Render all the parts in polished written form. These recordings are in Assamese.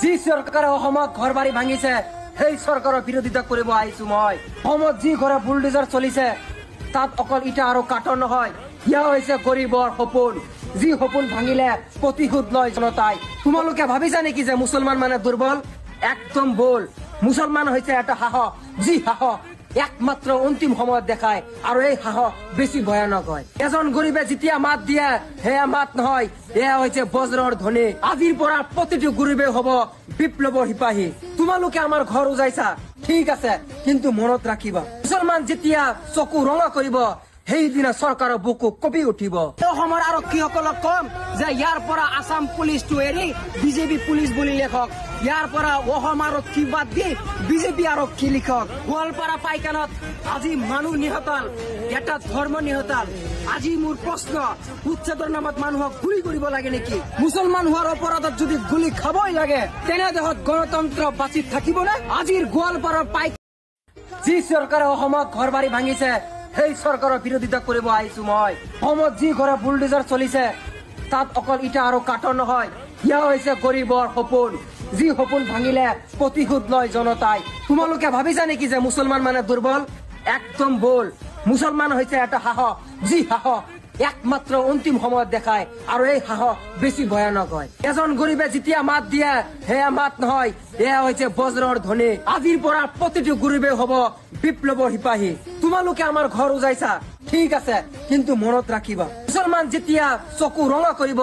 যি চৰকাৰে অসমত ঘৰ বাৰী ভাঙিছে সেই চৰকাৰৰ বিৰোধিতা কৰিব আহিছো মই। অসমত যি ঘৰে বুলডোজাৰ চলিছে তাত অকল ইটা আৰু কাঠৰ নহয়, ইয়া হৈছে গৰীবৰ সপোন। যি সপোন ভাঙিলে প্ৰতিশোধ লয় জনতাই। তোমালোকে ভাবিছা নেকি যে মুছলমান মানে দুৰ্বল? একদম ভুল। মুছলমান হৈছে এটা সাহস, যি সাহস একমাত্ৰ অন্তিম সময়ত দেখায় আৰু এই সাহস বেছি ভয়ানক হয়। এজন গৰীবে যেতিয়া মাত দিয়ে সেয়া মাত নহয়, এয়া হৈছে বজ্ৰৰ ধ্বনি। আজিৰ পৰা প্ৰতিটো গৰীবে হব বিপ্লৱৰ সিপাহী। তোমালোকে আমাৰ ঘৰ উজাইছা ঠিক আছে, কিন্তু মনত ৰাখিবা মুছলমান যেতিয়া চকু ৰঙা কৰিব সেইদিনা চৰকাৰৰ বুকু কঁপি উঠিব। অসমৰ আৰক্ষীসকলক কম যে ইয়াৰ পৰা আছাম পুলিচটো এৰি বিজেপি পুলিচ বুলি লিখক, ইয়াৰ পৰা অসম আৰক্ষী বাদ দি বিজেপি আৰক্ষী লিখক। গোৱালপাৰা পাইকানত আজি মানুহ নিহতাল, এটা ধৰ্ম নিহতাল। আজি মোৰ প্ৰশ্ন, উচ্ছেদৰ নামত মানুহক গুলি কৰিব লাগে নেকি? মুছলমান হোৱাৰ অপৰাধত যদি গুলি খাবই লাগে তেনে দেশত গণতন্ত্ৰ বাচি থাকিবনে? আজিৰ গোৱালপাৰাৰ যি চৰকাৰে অসমত ঘৰ বাৰী ভাঙিছে সেই চৰকাৰৰ বিৰোধিতা কৰিব আহিছো মই। অসমত যি ঘৰে বুলডোজাৰ চলিছে তাত অকল ইটা আৰু কাঠৰ নহয়, ইয়া হৈছে গৰীবৰ সপোন। যি সপোন ভাঙিলে প্ৰতিশোধ লয় জনতাই। তোমালোকে ভাবিছা নেকি যে মুছলমান মানে দুৰ্বল? একদম ভুল। মুছলমান হৈছে এটা সাহস, যি সাহস একমাত্ৰ অন্তিম সময়ত দেখায় আৰু এই সাহস বেছি ভয়ানক হয়। এজন গৰীবে যেতিয়া মাত দিয়ে সেয়া মাত নহয়, এয়া হৈছে বজ্ৰৰ ধ্বনি। আজিৰ পৰা প্ৰতিটো গৰীবে হব বিপ্লৱৰ সিপাহী। তোমালোকে আমাৰ ঘৰ উজাইছা ঠিক আছে, কিন্তু মনত ৰাখিবা মুছলমান যেতিয়া চকু ৰঙা কৰিব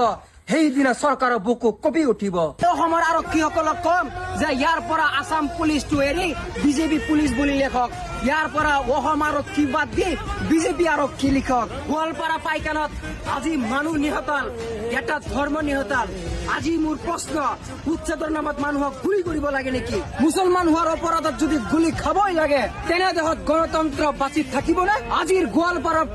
সেইদিনা চৰকাৰৰ বুকু কঁপি উঠিব। অসমৰ আৰক্ষীসকলক কম যে ইয়াৰ পৰা আছাম পুলিচটো এৰি বিজেপি পুলিচ বুলি লিখক, ইয়াৰ পৰা অসম আৰক্ষী বাদ দি বিজেপি আৰক্ষী লিখক। গোৱালপাৰা পাইকানত আজি মানুহ নিহতাল, এটা ধৰ্ম নিহতাল। আজি মোৰ প্ৰশ্ন, উচ্ছেদৰ নামত মানুহক গুলি কৰিব লাগে নেকি? মুছলমান হোৱাৰ অপৰাধত যদি গুলি খাবই লাগে তেনে দেশত গণতন্ত্ৰ বাচি থাকিবনে? আজিৰ গোৱালপাৰাৰ